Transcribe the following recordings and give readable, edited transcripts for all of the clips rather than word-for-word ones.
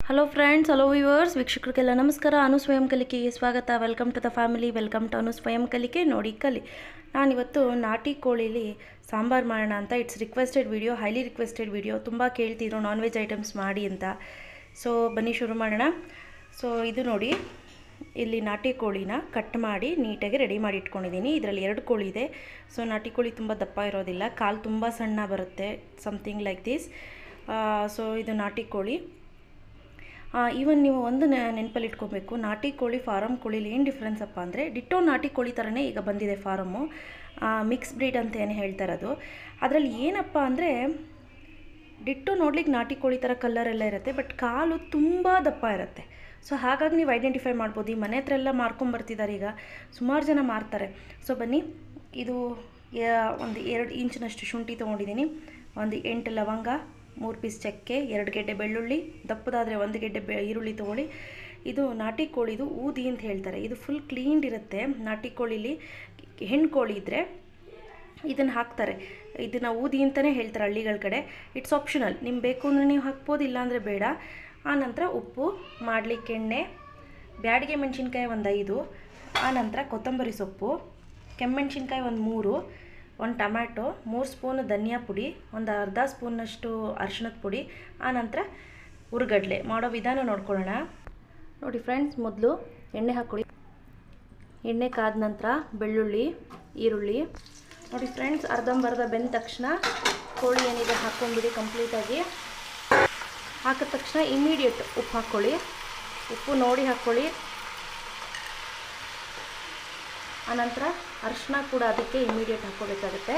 Hello friends, hello viewers, ವೀಕ್ಷಕರಿಗೆಲ್ಲ ನಮಸ್ಕಾರ. ಅನು ಸ್ವಯಂ ಕಲಿಕೆಗೆ ಸ್ವಾಗತ. Welcome to the family, welcome to Anu ಸ್ವಯಂ ಕಲಿಕೆ. ನೋಡಿ ಕಲಿ. ನಾನಿವತ್ತು ನಾಟಿ ಕೋಳಿಲಿ ಸಾಂಬಾರು ಮಾಡೋಣ ಅಂತ. It's requested video, highly requested video. ತುಂಬ ಕೇಳ್ತಿದ್ರು ನಾನ್ ವೆಜ್ ಐಟಮ್ಸ್ ಮಾಡಿ ಅಂತ. ಸೊ ಬನ್ನಿ ಶುರು ಮಾಡೋಣ. ಸೊ ಇದು ನೋಡಿ, ಇಲ್ಲಿ ನಾಟಿ ಕೋಳಿನ ಕಟ್ ಮಾಡಿ ನೀಟಾಗಿ ರೆಡಿ ಮಾಡಿ ಇಟ್ಕೊಂಡಿದ್ದೀನಿ. ಇದರಲ್ಲಿ 2 ಕೋಳಿ ಇದೆ. ಸೊ ನಾಟಿ ಕೋಳಿ ತುಂಬ ದಪ್ಪ ಇರೋದಿಲ್ಲ, ಕಾಲು ತುಂಬ ಸಣ್ಣ ಬರುತ್ತೆ, ಸಮಥಿಂಗ್ ಲೈಕ್ ದಿಸ್. ಸೊ ಇದು ನಾಟಿ ಕೋಳಿ. ಈವನ್ ನೀವು ಒಂದು ನೆನಪಲ್ಲಿ ಇಟ್ಕೊಬೇಕು, ನಾಟಿ ಕೋಳಿ ಫಾರಮ್ ಕೋಳಿಲಿ ಏನು ಡಿಫ್ರೆನ್ಸ್ ಅಪ್ಪ ಅಂದರೆ, ಡಿಟ್ಟೋ ನಾಟಿ ಕೋಳಿ ಥರನೇ ಈಗ ಬಂದಿದೆ ಫಾರಮ್ಮು, ಮಿಕ್ಸ್ ಬ್ರೀಡ್ ಅಂತ ಏನು ಹೇಳ್ತಾರೆ ಅದು. ಅದರಲ್ಲಿ ಏನಪ್ಪ ಅಂದರೆ, ಡಿಟ್ಟೋ ನೋಡ್ಲಿಕ್ಕೆ ನಾಟಿ ಕೋಳಿ ಥರ ಕಲರೆಲ್ಲ ಇರುತ್ತೆ, ಬಟ್ ಕಾಲು ತುಂಬ ದಪ್ಪ ಇರುತ್ತೆ. ಸೊ ಹಾಗಾಗಿ ನೀವು ಐಡೆಂಟಿಫೈ ಮಾಡ್ಬೋದು. ಈ ಮನೆ ಹತ್ರ ಎಲ್ಲ ಮಾರ್ಕೊಂಬರ್ತಿದ್ದಾರೆ, ಈಗ ಸುಮಾರು ಜನ ಮಾರ್ತಾರೆ. ಸೊ ಬನ್ನಿ, ಇದು ಒಂದು 2 ಇಂಚಿನಷ್ಟು ಶುಂಠಿ ತೊಗೊಂಡಿದ್ದೀನಿ, ಒಂದು 8 ಲವಂಗ, 3 ಪೀಸ್ ಚಕ್ಕೆ, 2 ಗೆಡ್ಡೆ ಬೆಳ್ಳುಳ್ಳಿ, ದಪ್ಪದಾದರೆ 1 ಗೆಡ್ಡೆ ಈರುಳ್ಳಿ ತೊಗೊಳ್ಳಿ. ಇದು ನಾಟಿ ಕೋಳಿದು ಊದಿ ಅಂತ ಹೇಳ್ತಾರೆ. ಇದು ಫುಲ್ ಕ್ಲೀನ್ಡ್ ಇರುತ್ತೆ. ನಾಟಿ ಕೋಳಿಲಿ ಹೆಣ್ಣು ಕೋಳಿ ಇದ್ದರೆ ಇದನ್ನು ಹಾಕ್ತಾರೆ. ಇದನ್ನು ಊದಿ ಅಂತಲೇ ಹೇಳ್ತಾರೆ ಹಳ್ಳಿಗಳ ಕಡೆ. ಇಟ್ಸ್ ಆಪ್ಷನಲ್, ನಿಮ್ಗೆ ಬೇಕು ಅಂದರೆ ನೀವು ಹಾಕ್ಬೋದು, ಇಲ್ಲಾಂದರೆ ಬೇಡ. ಆನಂತರ ಉಪ್ಪು, ಮಾಡಲಿಕ್ಕೆ ಎಣ್ಣೆ, ಬ್ಯಾಡಿಗೆ ಮೆಣಸಿನ್ಕಾಯಿ ಒಂದು 5, ಆನಂತರ ಕೊತ್ತಂಬರಿ ಸೊಪ್ಪು, ಕೆಮ್ಮೆಣ್ಸಿನ್ಕಾಯಿ ಒಂದು 3, 1 ಟೊಮ್ಯಾಟೊ, 3 ಸ್ಪೂನ್ ಧನಿಯಾ ಪುಡಿ, ಒಂದು ಅರ್ಧ ಸ್ಪೂನಷ್ಟು ಅರಿಶಿಣದ ಪುಡಿ, ಆನಂತರ ಹುರ್ಗಡ್ಲೆ. ಮಾಡೋ ವಿಧಾನ ನೋಡ್ಕೊಳ್ಳೋಣ. ನೋಡಿ ಫ್ರೆಂಡ್ಸ್, ಮೊದಲು ಎಣ್ಣೆ ಹಾಕ್ಕೊಳ್ಳಿ. ಎಣ್ಣೆ ಕಾದ ನಂತರ ಬೆಳ್ಳುಳ್ಳಿ, ಈರುಳ್ಳಿ. ನೋಡಿ ಫ್ರೆಂಡ್ಸ್, ಅರ್ಧಂಬರ್ಧ ಬೆಂದ ತಕ್ಷಣ ಕೋಳಿ ಏನಿದೆ ಹಾಕ್ಕೊಂಡ್ಬಿಡಿ ಕಂಪ್ಲೀಟಾಗಿ. ಹಾಕಿದ ತಕ್ಷಣ ಇಮಿಡಿಯೇಟ್ ಉಪ್ಪು ಹಾಕ್ಕೊಳ್ಳಿ. ಉಪ್ಪು ನೋಡಿ ಹಾಕ್ಕೊಳ್ಳಿ. ಆನಂತರ ಅರಿಶಿನ ಕೂಡ ಅದಕ್ಕೆ ಇಮಿಡಿಯೇಟ್ ಹಾಕ್ಕೋಬೇಕಾಗುತ್ತೆ.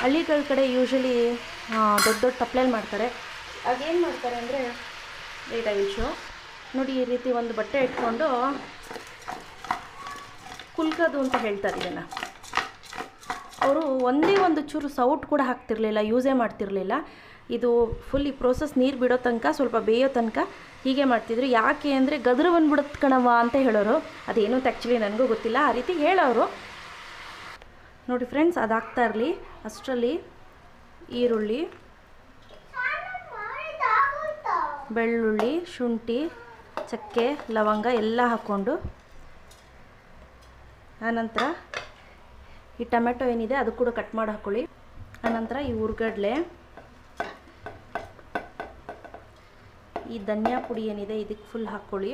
ಹಳ್ಳಿಗಳ ಕಡೆ ಯೂಶ್ವಲಿ ದೊಡ್ಡ ದೊಡ್ಡ ತಪ್ಪಲೆಯಲ್ಲಿ ಮಾಡ್ತಾರೆ. ಆಗೇನು ಮಾಡ್ತಾರೆ ಅಂದರೆ, ವೇಟ್ ನೋಡಿ, ಈ ರೀತಿ ಒಂದು ಬಟ್ಟೆ ಇಟ್ಕೊಂಡು ಕುಲ್ಕೋದು ಅಂತ ಹೇಳ್ತಾರೆ ಇದನ್ನು. ಅವರು ಒಂದೇ ಒಂದು ಚೂರು ಸೌಟ್ ಕೂಡ ಹಾಕ್ತಿರ್ಲಿಲ್ಲ, ಯೂಸೇ ಮಾಡ್ತಿರಲಿಲ್ಲ. ಇದು ಫುಲ್ ಈ ಪ್ರೋಸೆಸ್ ನೀರು ಬಿಡೋ ತನಕ, ಸ್ವಲ್ಪ ಬೇಯೋ ತನಕ ಹೀಗೆ ಮಾಡ್ತಿದ್ರು. ಯಾಕೆ ಅಂದರೆ ಗದ್ರ ಬಂದ್ಬಿಡುತ್ತೆ ಕಣವ ಅಂತ ಹೇಳೋರು. ಅದೇನು ಅಂತ ಆ್ಯಕ್ಚುಲಿ ನನಗೂ ಗೊತ್ತಿಲ್ಲ, ಆ ರೀತಿ ಹೇಳೋರು. ನೋಡಿ ಫ್ರೆಂಡ್ಸ್, ಅದಾಗ್ತಾ ಇರಲಿ ಅಷ್ಟರಲ್ಲಿ ಈರುಳ್ಳಿ, ಬೆಳ್ಳುಳ್ಳಿ, ಶುಂಠಿ, ಚಕ್ಕೆ, ಲವಂಗ ಎಲ್ಲ ಹಾಕ್ಕೊಂಡು, ಆನಂತರ ಈ ಟೊಮೆಟೊ ಏನಿದೆ ಅದು ಕೂಡ ಕಟ್ ಮಾಡಿ ಹಾಕ್ಕೊಳ್ಳಿ. ಆನಂತರ ಈ ಹುರ್ಗಡ್ಲೆ, ಈ ಧನಿಯಾ ಪುಡಿ ಏನಿದೆ ಇದಕ್ಕೆ ಫುಲ್ ಹಾಕ್ಕೊಳ್ಳಿ.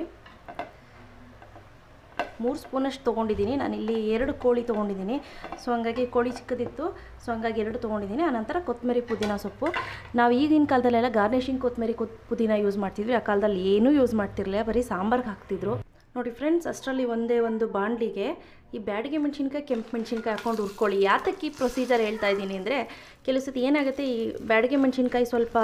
3 ಸ್ಪೂನಷ್ಟು ತೊಗೊಂಡಿದ್ದೀನಿ ನಾನಿಲ್ಲಿ. 2 ಕೋಳಿ ತೊಗೊಂಡಿದ್ದೀನಿ. ಸೊ ಹಂಗಾಗಿ ಕೋಳಿ ಚಿಕ್ಕದಿತ್ತು, ಸೊ ಹಂಗಾಗಿ 2 ತೊಗೊಂಡಿದ್ದೀನಿ. ಆನಂತರ ಕೊತ್ತಂಬರಿ, ಪುದೀನ ಸೊಪ್ಪು. ನಾವು ಈಗಿನ ಕಾಲದಲ್ಲೆಲ್ಲ ಗಾರ್ನಿಷಿಂಗ್ ಕೊತ್ತಂಬರಿ ಪುದೀನ ಯೂಸ್ ಮಾಡ್ತಿದ್ವಿ. ಆ ಕಾಲದಲ್ಲಿ ಏನೂ ಯೂಸ್ ಮಾಡ್ತಿರಲಿಲ್ಲ, ಬರೀ ಸಾಂಬಾರ್ಗೆ ಹಾಕ್ತಿದ್ರು. ನೋಡಿ ಫ್ರೆಂಡ್ಸ್, ಅಷ್ಟರಲ್ಲಿ ಒಂದೇ ಒಂದು ಬಾಣಲಿಗೆ ಈ ಬ್ಯಾಡಿಗೆ ಮೆಣಸಿನ್ಕಾಯಿ, ಕೆಂಪು ಮೆಣಸಿನ್ಕಾಯಿ ಹಾಕ್ಕೊಂಡು ಹುರ್ಕೊಳ್ಳಿ. ಯಾತಕ್ಕೆ ಈ ಪ್ರೊಸೀಜರ್ ಹೇಳ್ತಾ ಇದ್ದೀನಿ ಅಂದರೆ, ಕೆಲವು ಸತಿ ಏನಾಗುತ್ತೆ, ಈ ಬ್ಯಾಡಿಗೆ ಮೆಣಸಿನ್ಕಾಯಿ ಸ್ವಲ್ಪ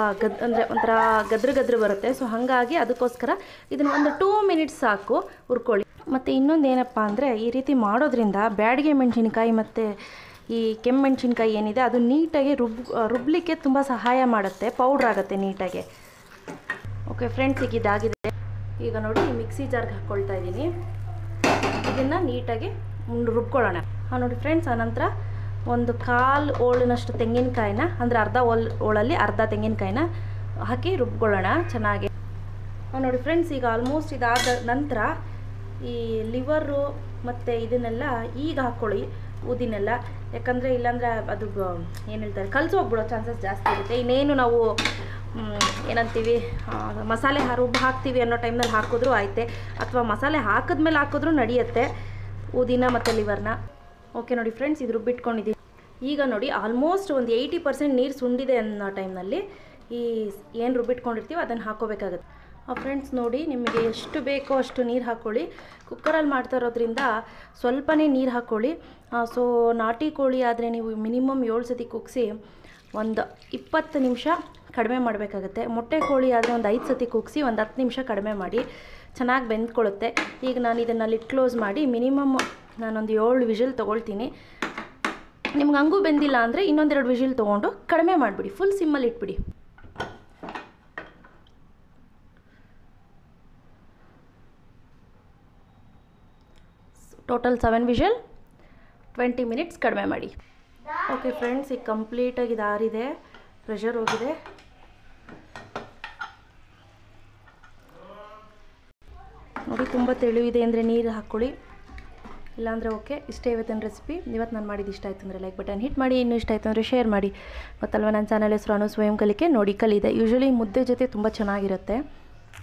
ಅಂದರೆ ಒಂಥರ ಗದ್ರ ಬರುತ್ತೆ. ಸೊ ಹಾಗಾಗಿ ಅದಕ್ಕೋಸ್ಕರ ಇದನ್ನು ಒಂದು 2 ಮಿನಿಟ್ಸ್ ಸಾಕು ಹುರ್ಕೊಳ್ಳಿ. ಮತ್ತು ಇನ್ನೊಂದು ಏನಪ್ಪ ಅಂದರೆ, ಈ ರೀತಿ ಮಾಡೋದ್ರಿಂದ ಬ್ಯಾಡಿಗೆ ಮೆಣಸಿನ್ಕಾಯಿ ಮತ್ತು ಈ ಕೆಂಪು ಮೆಣಸಿನ್ಕಾಯಿ ಏನಿದೆ ಅದು ನೀಟಾಗಿ ರುಬ್ಲಿಕ್ಕೆ ತುಂಬ ಸಹಾಯ ಮಾಡುತ್ತೆ, ಪೌಡ್ರ್ ಆಗುತ್ತೆ ನೀಟಾಗಿ. ಓಕೆ ಫ್ರೆಂಡ್ಸ್, ಈಗ ಇದಾಗಿದೆ. ಈಗ ನೋಡಿ, ಈ ಮಿಕ್ಸಿ ಜಾರ್ಗೆ ಹಾಕ್ಕೊಳ್ತಾ ಇದ್ದೀನಿ. ಇದನ್ನು ನೀಟಾಗಿ ರುಬ್ಕೊಳ್ಳೋಣ. ನೋಡಿ ಫ್ರೆಂಡ್ಸ್, ಆನಂತರ ಒಂದು 1/4 ಓಳಿನಷ್ಟು ತೆಂಗಿನಕಾಯಿನ, ಅಂದರೆ ಅರ್ಧ ಓಳಲ್ಲಿ ಅರ್ಧ ತೆಂಗಿನಕಾಯಿನ ಹಾಕಿ ರುಬ್ಕೊಳ್ಳೋಣ ಚೆನ್ನಾಗಿ. ನೋಡಿ ಫ್ರೆಂಡ್ಸ್, ಈಗ ಆಲ್ಮೋಸ್ಟ್ ಇದಾದ ನಂತರ ಈ ಲಿವರು ಮತ್ತು ಇದನ್ನೆಲ್ಲ ಈಗ ಹಾಕ್ಕೊಳ್ಳಿ, ಊದಿನೆಲ್ಲ. ಯಾಕಂದರೆ ಇಲ್ಲಾಂದರೆ ಅದು ಏನು ಹೇಳ್ತಾರೆ, ಕಲಸೋಗ್ಬಿಡೋ ಚಾನ್ಸಸ್ ಜಾಸ್ತಿ ಇರುತ್ತೆ. ಇನ್ನೇನು ನಾವು ಏನಂತೀವಿ, ಮಸಾಲೆ ರುಬ್ಬ ಹಾಕ್ತೀವಿ ಅನ್ನೋ ಟೈಮ್ನಲ್ಲಿ ಹಾಕಿದ್ರೂ ಆಯ್ತೆ, ಅಥವಾ ಮಸಾಲೆ ಹಾಕಿದ್ಮೇಲೆ ಹಾಕಿದ್ರೂ ನಡೆಯುತ್ತೆ ಊದಿನ ಮತ್ತು ಲಿವರ್ನ. ಓಕೆ ನೋಡಿ ಫ್ರೆಂಡ್ಸ್, ಇದು ರುಬ್ಬಿಟ್ಕೊಂಡಿದ್ದೀನಿ. ಈಗ ನೋಡಿ, ಆಲ್ಮೋಸ್ಟ್ ಒಂದು 80% ನೀರು ಸುಂಡಿದೆ ಅನ್ನೋ ಟೈಮ್ನಲ್ಲಿ ಈ ಏನು ರುಬ್ಬಿಟ್ಕೊಂಡಿರ್ತೀವಿ ಅದನ್ನು ಹಾಕ್ಕೋಬೇಕಾಗುತ್ತೆ. ಫ್ರೆಂಡ್ಸ್ ನೋಡಿ, ನಿಮಗೆ ಎಷ್ಟು ಬೇಕೋ ಅಷ್ಟು ನೀರು ಹಾಕ್ಕೊಳ್ಳಿ. ಕುಕ್ಕರಲ್ಲಿ ಮಾಡ್ತಾ ಇರೋದ್ರಿಂದ ಸ್ವಲ್ಪನೇ ನೀರು ಹಾಕ್ಕೊಳ್ಳಿ. ಸೊ ನಾಟಿ ಕೋಳಿ ಆದರೆ ನೀವು ಮಿನಿಮಮ್ 7 ಸತಿ ಕುಗ್ಸಿ ಒಂದು 20 ನಿಮಿಷ ಕಡಿಮೆ ಮಾಡಬೇಕಾಗುತ್ತೆ. ಮೊಟ್ಟೆ ಕೋಳಿ ಆದರೆ ಒಂದು 5 ಸತಿ ಕುಗ್ಸಿ ಒಂದು 10 ನಿಮಿಷ ಕಡಿಮೆ ಮಾಡಿ ಚೆನ್ನಾಗಿ ಬೆಂದ್ಕೊಳ್ಳುತ್ತೆ. ಈಗ ನಾನು ಇದನ್ನು ಲಿಡ್ ಕ್ಲೋಸ್ ಮಾಡಿ ಮಿನಿಮಮ್ ನಾನೊಂದು 7 ವಿಷಲ್ ತೊಗೊಳ್ತೀನಿ. ನಿಮ್ಗೆ ಹಂಗೂ ಬೆಂದಿಲ್ಲ ಅಂದರೆ ಇನ್ನೊಂದು 2 ವಿಷಲ್ ತೊಗೊಂಡು ಕಡಿಮೆ ಮಾಡಿಬಿಡಿ, ಫುಲ್ ಸಿಮ್ಮಲ್ಲಿ ಇಟ್ಬಿಡಿ. ಟೋಟಲ್ 7 ವಿಷಲ್, 20 ಮಿನಿಟ್ಸ್ ಕಡಿಮೆ ಮಾಡಿ. ಓಕೆ ಫ್ರೆಂಡ್ಸ್, ಈಗ ಕಂಪ್ಲೀಟಾಗಿ ಇದಾರಿದೆ, ಪ್ರೆಷರ್ ಹೋಗಿದೆ. ನೋಡಿ ತುಂಬ ತೆಳುವಿದೆ ಅಂದರೆ ನೀರು ಹಾಕ್ಕೊಳ್ಳಿ, ಇಲ್ಲಾಂದರೆ ಓಕೆ. ಇಷ್ಟೇ ಇವತ್ತಿನ ರೆಸಿಪಿ. ಇವತ್ತು ನಾನು ಮಾಡಿದ್ದು ಇಷ್ಟ ಆಯಿತು ಅಂದರೆ ಲೈಕ್ ಬಟನ್ ಹಿಟ್ ಮಾಡಿ, ಇನ್ನೂ ಇಷ್ಟ ಆಯಿತು ಅಂದರೆ ಶೇರ್ ಮಾಡಿ. ಗೊತ್ತಲ್ವ ನನ್ನ ಚಾನಲ್ ಹೆಸರು ಅನು ಸ್ವಯಂ ಕಲಿಕೆ. ನೋಡಿ ಕಲಿದೆ ಯೂಶ್ವಲಿ ಮುದ್ದೆ ಜೊತೆ ತುಂಬ ಚೆನ್ನಾಗಿರುತ್ತೆ.